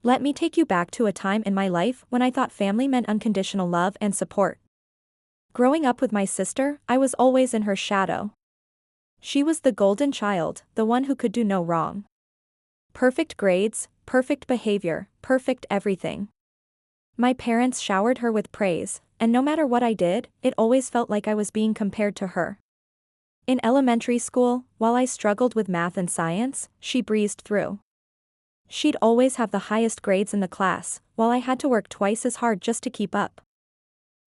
Let me take you back to a time in my life when I thought family meant unconditional love and support. Growing up with my sister, I was always in her shadow. She was the golden child, the one who could do no wrong. Perfect grades, perfect behavior, perfect everything. My parents showered her with praise, and no matter what I did, it always felt like I was being compared to her. In elementary school, while I struggled with math and science, she breezed through. She'd always have the highest grades in the class, while I had to work twice as hard just to keep up.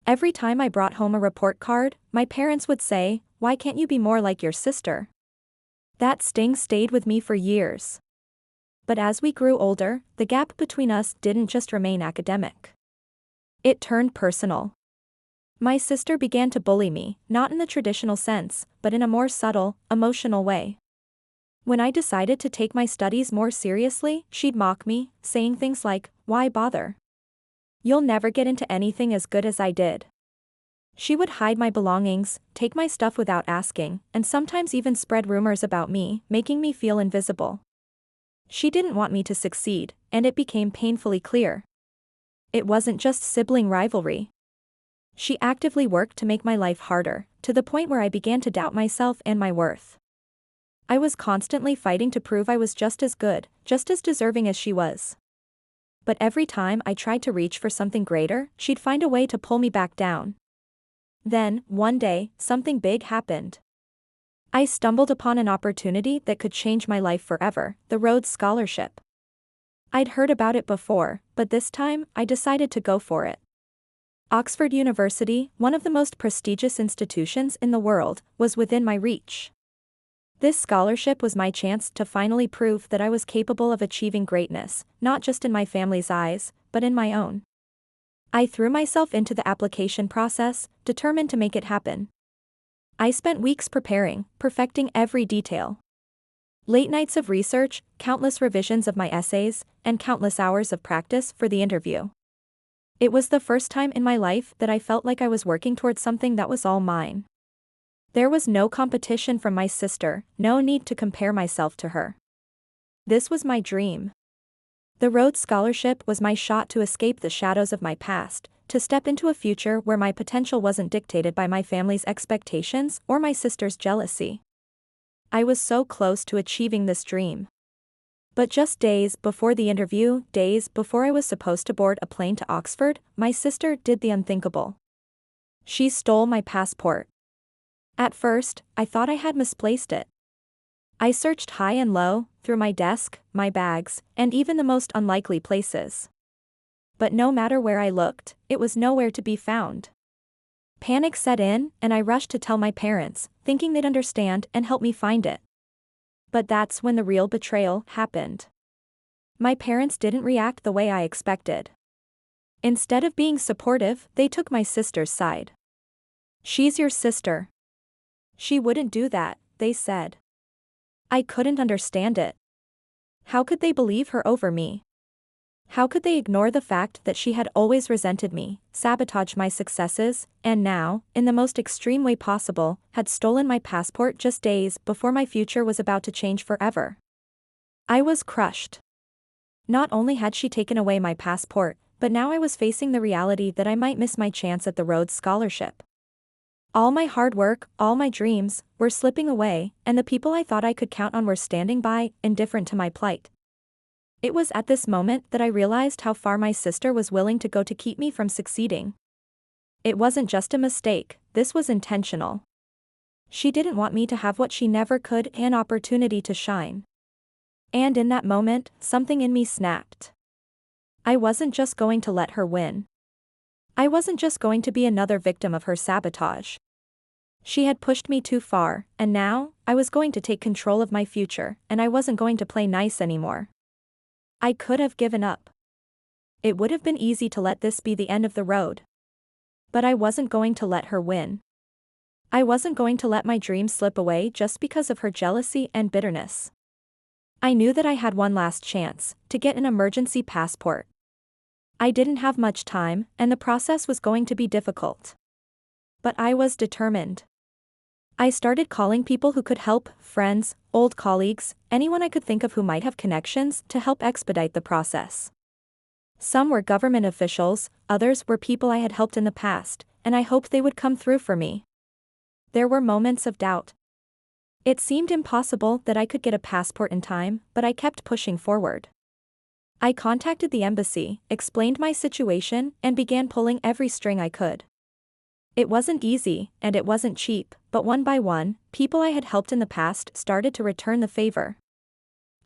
Every time I brought home a report card, my parents would say, "Why can't you be more like your sister?" That sting stayed with me for years. But as we grew older, the gap between us didn't just remain academic. It turned personal. My sister began to bully me, not in the traditional sense, but in a more subtle, emotional way. When I decided to take my studies more seriously, she'd mock me, saying things like, "Why bother? You'll never get into anything as good as I did." She would hide my belongings, take my stuff without asking, and sometimes even spread rumors about me, making me feel invisible. She didn't want me to succeed, and it became painfully clear. It wasn't just sibling rivalry. She actively worked to make my life harder, to the point where I began to doubt myself and my worth. I was constantly fighting to prove I was just as good, just as deserving as she was. But every time I tried to reach for something greater, she'd find a way to pull me back down. Then, one day, something big happened. I stumbled upon an opportunity that could change my life forever, the Rhodes Scholarship. I'd heard about it before, but this time, I decided to go for it. Oxford University, one of the most prestigious institutions in the world, was within my reach. This scholarship was my chance to finally prove that I was capable of achieving greatness, not just in my family's eyes, but in my own. I threw myself into the application process, determined to make it happen. I spent weeks preparing, perfecting every detail. Late nights of research, countless revisions of my essays, and countless hours of practice for the interview. It was the first time in my life that I felt like I was working towards something that was all mine. There was no competition from my sister, no need to compare myself to her. This was my dream. The Rhodes Scholarship was my shot to escape the shadows of my past, to step into a future where my potential wasn't dictated by my family's expectations or my sister's jealousy. I was so close to achieving this dream. But just days before the interview, days before I was supposed to board a plane to Oxford, my sister did the unthinkable. She stole my passport. At first, I thought I had misplaced it. I searched high and low, through my desk, my bags, and even the most unlikely places. But no matter where I looked, it was nowhere to be found. Panic set in, and I rushed to tell my parents, thinking they'd understand and help me find it. But that's when the real betrayal happened. My parents didn't react the way I expected. Instead of being supportive, they took my sister's side. "She's your sister. She wouldn't do that," they said. I couldn't understand it. How could they believe her over me? How could they ignore the fact that she had always resented me, sabotaged my successes, and now, in the most extreme way possible, had stolen my passport just days before my future was about to change forever? I was crushed. Not only had she taken away my passport, but now I was facing the reality that I might miss my chance at the Rhodes Scholarship. All my hard work, all my dreams, were slipping away, and the people I thought I could count on were standing by, indifferent to my plight. It was at this moment that I realized how far my sister was willing to go to keep me from succeeding. It wasn't just a mistake, this was intentional. She didn't want me to have what she never could, an opportunity to shine. And in that moment, something in me snapped. I wasn't just going to let her win. I wasn't just going to be another victim of her sabotage. She had pushed me too far, and now, I was going to take control of my future, and I wasn't going to play nice anymore. I could have given up. It would have been easy to let this be the end of the road. But I wasn't going to let her win. I wasn't going to let my dreams slip away just because of her jealousy and bitterness. I knew that I had one last chance, to get an emergency passport. I didn't have much time, and the process was going to be difficult. But I was determined. I started calling people who could help, friends, old colleagues, anyone I could think of who might have connections to help expedite the process. Some were government officials, others were people I had helped in the past, and I hoped they would come through for me. There were moments of doubt. It seemed impossible that I could get a passport in time, but I kept pushing forward. I contacted the embassy, explained my situation, and began pulling every string I could. It wasn't easy, and it wasn't cheap, but one by one, people I had helped in the past started to return the favor.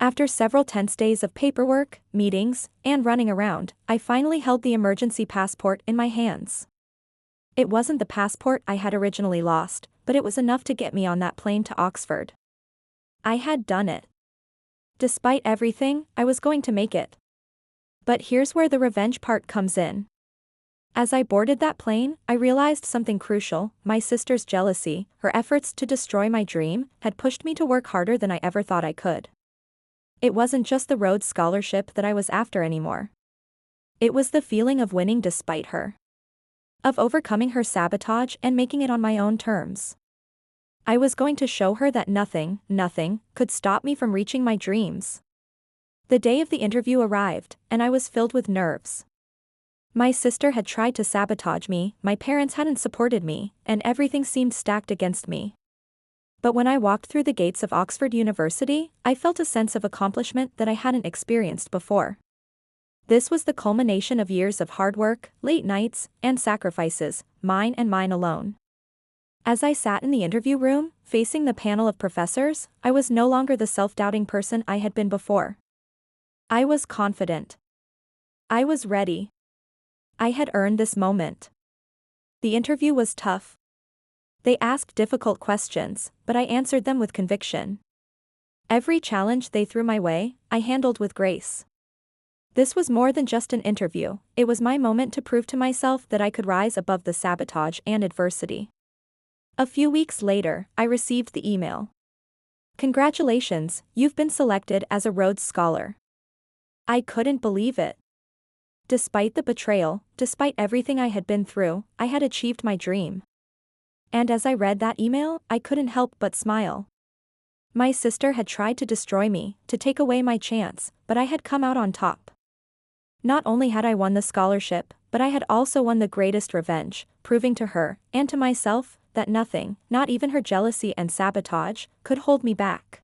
After several tense days of paperwork, meetings, and running around, I finally held the emergency passport in my hands. It wasn't the passport I had originally lost, but it was enough to get me on that plane to Oxford. I had done it. Despite everything, I was going to make it. But here's where the revenge part comes in. As I boarded that plane, I realized something crucial. My sister's jealousy, her efforts to destroy my dream, had pushed me to work harder than I ever thought I could. It wasn't just the Rhodes Scholarship that I was after anymore. It was the feeling of winning despite her. Of overcoming her sabotage and making it on my own terms. I was going to show her that nothing could stop me from reaching my dreams. The day of the interview arrived, and I was filled with nerves. My sister had tried to sabotage me, my parents hadn't supported me, and everything seemed stacked against me. But when I walked through the gates of Oxford University, I felt a sense of accomplishment that I hadn't experienced before. This was the culmination of years of hard work, late nights, and sacrifices, mine and mine alone. As I sat in the interview room, facing the panel of professors, I was no longer the self-doubting person I had been before. I was confident. I was ready. I had earned this moment. The interview was tough. They asked difficult questions, but I answered them with conviction. Every challenge they threw my way, I handled with grace. This was more than just an interview, it was my moment to prove to myself that I could rise above the sabotage and adversity. A few weeks later, I received the email. Congratulations, you've been selected as a Rhodes Scholar. I couldn't believe it. Despite the betrayal, despite everything I had been through, I had achieved my dream. And as I read that email, I couldn't help but smile. My sister had tried to destroy me, to take away my chance, but I had come out on top. Not only had I won the scholarship, but I had also won the greatest revenge, proving to her, and to myself, that nothing, not even her jealousy and sabotage, could hold me back.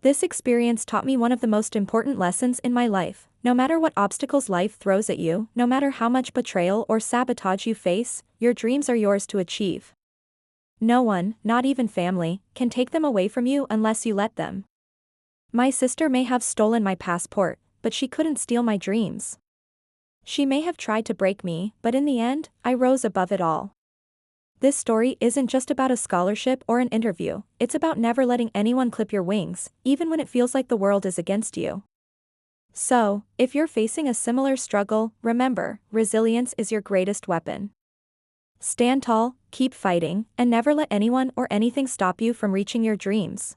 This experience taught me one of the most important lessons in my life. No matter what obstacles life throws at you, no matter how much betrayal or sabotage you face, your dreams are yours to achieve. No one, not even family, can take them away from you unless you let them. My sister may have stolen my passport, but she couldn't steal my dreams. She may have tried to break me, but in the end, I rose above it all. This story isn't just about a scholarship or an interview, it's about never letting anyone clip your wings, even when it feels like the world is against you. So, if you're facing a similar struggle, remember, resilience is your greatest weapon. Stand tall, keep fighting, and never let anyone or anything stop you from reaching your dreams.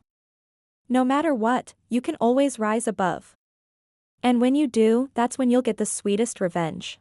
No matter what, you can always rise above. And when you do, that's when you'll get the sweetest revenge.